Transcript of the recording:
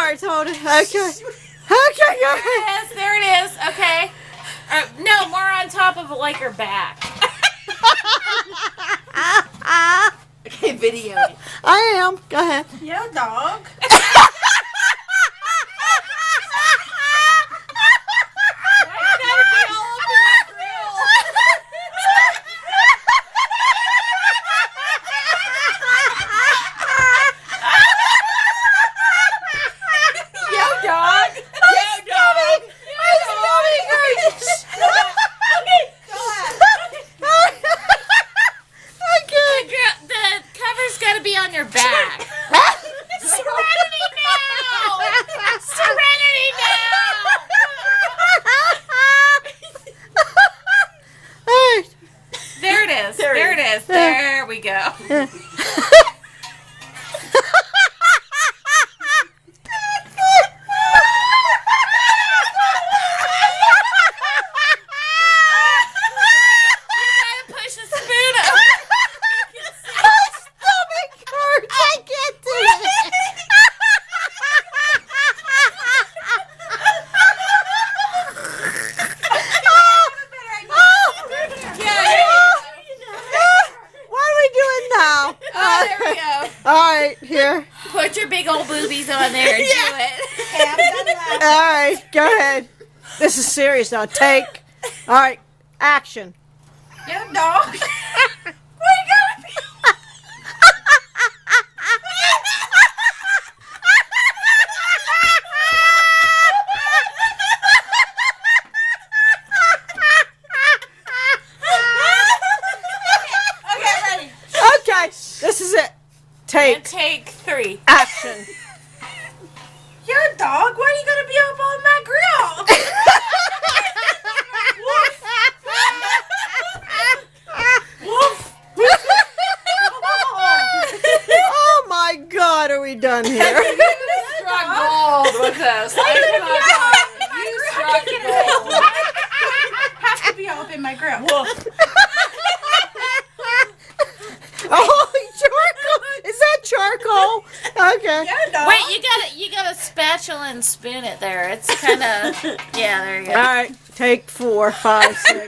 cards. Hold it. Okay. Okay, go ahead. There it is. Okay. No, more on top of like her back. Okay, video it. I am. Go ahead. Yo, dog. On your back. Serenity now! Serenity now! There it is. There it is. There we go. Alright, here. Put your big old boobies on there and do it. Alright, go ahead. This is serious now. Take. Alright, action. Yo, dog. Where you going? Okay, ready. Okay, this is it. Take. And take 3. Action. Yo, dog. Why are you gonna be up on my grill? Oh my God, are we done here? You struck gold with this. You struck gold. Have to be up in my grill. Oh, charcoal! Is that charcoal? Okay. Yo, dog. Wait, you gotta spatula and spoon it there. It's kind of, yeah, there you go. All right, take 4, 5, 6.